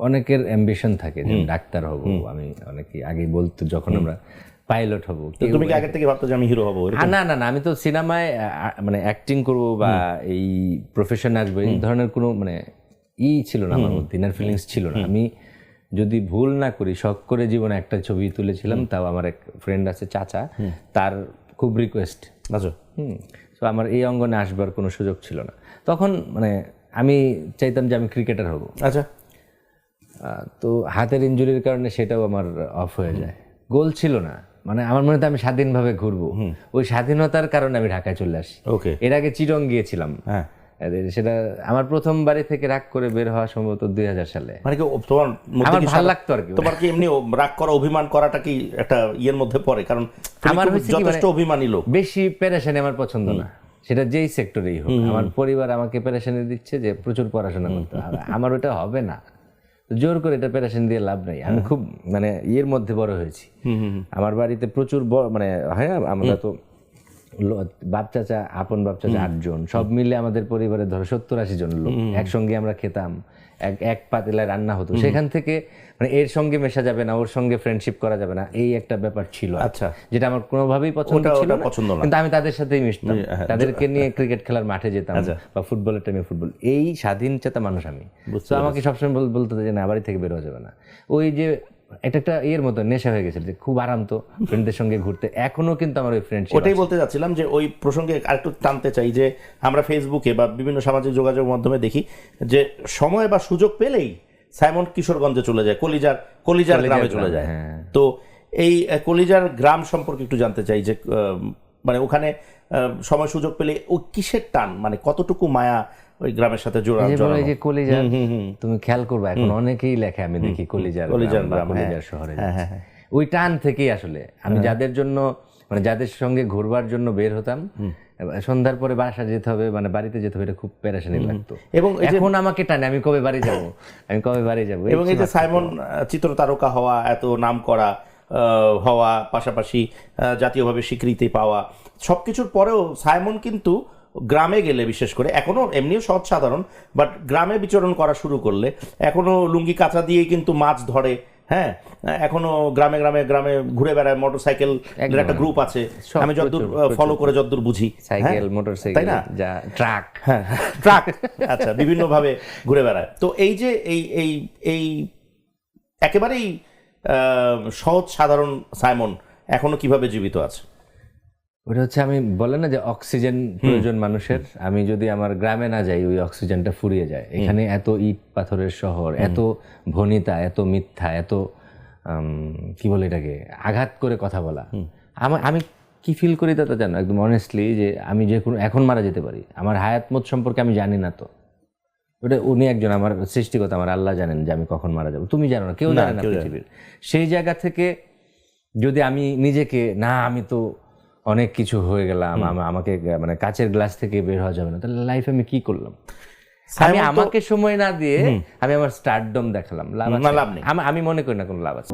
অনেকের অ্যাম্বিশন থাকে যে ডাক্তার হব, আমি অনেকে আগে বলতো যখন আমরা পাইলট হব। তুমি কি আগে থেকে ভাবতো যে আমি হিরো হবো? না না না, আমি তো সিনেমায় মানে অ্যাক্টিং করবো বা এই প্রফেশনে আসবো এই ধরনের কোনো মানে ছিল না আমার মধ্যে, ইনার ফিলিংস ছিল না। আমি যদি ভুল না করি শখ করে জীবনে একটা ছবি তুলেছিলাম, তাও আমার এক ফ্রেন্ড আছে চাচা, তার খুব রিকোয়েস্ট। আচ্ছা। তো আমার এই অঙ্গনে আসবার কোনো সুযোগ ছিল না তখন, মানে আমি চাইতাম যে আমি ক্রিকেটার হব। আচ্ছা। তো হাতের ইনজুরির কারণে সেটাও আমার অফ হয়ে যায়। গোল ছিল না, মানে আমার মনে হয় আমি স্বাধীনভাবে ঘুরবো, ওই স্বাধীনতার কারণে আমি ঢাকায় চলে আসি। ওকে। এর আগে চিটং গিয়েছিলাম, হ্যাঁ, সেটা আমার প্রথম বাড়ি থেকে রাগ করে বের হওয়া সম্ভবত 2000 সালে। মানে কি তোমার আমার ভালো লাগতো আর কি। তোমার কি এমনি রাগ করা, অভিমান করাটা কি একটা ইয়ের মধ্যে পড়ে? কারণ আমার যথেষ্ট অভিমানী লোক। বেশি পেরেশানি আমার পছন্দ না, সেটা যেই সেক্টরেই হোক। আমার পরিবার আমাকে পেরেশানি দিচ্ছে যে প্রচুর পড়াশোনা করতে হবে, আমার ওটা হবে না, জোর করে এটা পেরেশানি দিয়ে লাভ নাই। আমি খুব মানে ইয়ের মধ্যে বড় হয়েছি। আমার বাড়িতে প্রচুর মানে হয় না, আমরা তো বাপ চাচা, আপন বাপ চাচা 8 জন, সব মিলে আমাদের পরিবারে ধরো 70-80 জন লোক একসঙ্গে আমরা খেতাম, এক পাতিলায় রান্না হতো। সেখান থেকে মানে এর সঙ্গে মেশা যাবে না, ওর সঙ্গে ফ্রেন্ডশিপ করা যাবে না, এই একটা ব্যাপার ছিল। আচ্ছা। যেটা আমার কোনোভাবেই পছন্দ ছিল না, কিন্তু আমি তাদের সাথেই মিশতাম, তাদেরকে নিয়ে ক্রিকেট খেলার মাঠে যেতাম বা ফুটবলের টাইমে ফুটবল। এই স্বাধীন চেতা মানুষ আমি। তো আমাকে সবসময় বলতে যে না, বাড়ি থেকে বের হওয়া যাবে না। ওই যে একটা এর মতো নেশা হয়ে গেছিল যে খুব আরাম তো ফ্রেন্ডদের সঙ্গে ঘুরতে, এখনো কিন্তু আমার ওই ফ্রেন্ডশিপ। ওটাই বলতে যাচ্ছিলাম যে ওই প্রসঙ্গে আরেকটু টানতে চাই যে আমরা ফেসবুকে বা বিভিন্ন সামাজিক যোগাযোগ মাধ্যমে দেখি যে সময় বা সুযোগ পেলেই সাইমন কিশোরগঞ্জে চলে যায়, কলিজার গ্রামে চলে যায়। তো এই কলিজার গ্রাম সম্পর্কে একটু জানতে চাই যে মানে ওখানে সময় সুযোগ পেলে ওই কিসের টান, মানে কতটুকু মায়া ওই গ্রামের সাথে জোড়া। এই যে কলিজার, তুমি খেয়াল করবে এখন অনেকেই লেখে, আমি দেখি কলিজার গ্রাম, কলিজার শহরে। ওই টান থেকেই আসলে আমি যাদের জন্য মানে যাদের সঙ্গে ঘুরবার জন্য বের হতাম, সন্ধ্যার পরে বাসা যেতে হবে, মানে বাড়িতে যেতে হবে, এটা খুব পেরেশানি লাগতো। এবং এখন আমাকে টানে আমি কবে বাড়ি যাব, আমি কবে বাড়ি যাব। এবং এই যে সাইমন চিত্র তারকা হওয়া, এত নাম করা হওয়া, পাশাপাশি জাতীয়ভাবে স্বীকৃতি পাওয়া, সবকিছুর পরেও সাইমন কিন্তু গ্রামে গেলে, বিশেষ করে এখনো এমনিও সহজ সাধারণ, বাট গ্রামে বিচরণ করা শুরু করলে এখনো লুঙ্গি কাঁচা দিয়েই কিন্তু মাছ ধরে। হ্যাঁ, এখনো গ্রামে গ্রামে গ্রামে ঘুরে বেড়ায়, মোটরসাইকেল একটা গ্রুপ আছে, আমি যতদূর ফলো করে যতদূর বুঝি, সাইকেল, মোটরসাইকেল, তাই না, যা ট্রাক, হ্যাঁ ট্রাক, আচ্ছা, বিভিন্ন ভাবে ঘুরে বেড়ায়। তো এই যে এই একেবারেই সহজ সাধারণ সাইমন এখনো কিভাবে জীবিত আছে? ওটা হচ্ছে, আমি বলে না যে অক্সিজেন প্রয়োজন মানুষের, আমি যদি আমার গ্রামে না যাই ওই অক্সিজেনটা ফুরিয়ে যায়। এখানে এত ইট পাথরের শহর, এত ভনিতা, এত মিথ্যা, এত কি বলে এটাকে, আঘাত করে কথা বলা। আমি কি ফিল করি তা জানো একদম অনেস্টলি, যে আমি যে কোনো এখন মারা যেতে পারি, আমার হায়াত মত সম্পর্কে আমি জানি না। তো ওটা উনি একজন আমার সৃষ্টিকর্তা, আমার আল্লাহ জানেন যে আমি কখন মারা যাবো, তুমি জানো না, কেউ জানে না পৃথিবীর। সেই জায়গা থেকে যদি আমি নিজেকে না, আমি তো অনেক কিছু হয়ে গেলাম, আমাকে মানে কাচের গ্লাস থেকে বের হওয়া যাবে না, তাহলে লাইফে আমি কি করলাম? আমি আমাকে সময় না দিয়ে আমি আমার স্টারডম দেখালাম, লাভ নেই। আমি মনে করি না কোনো লাভ আছে।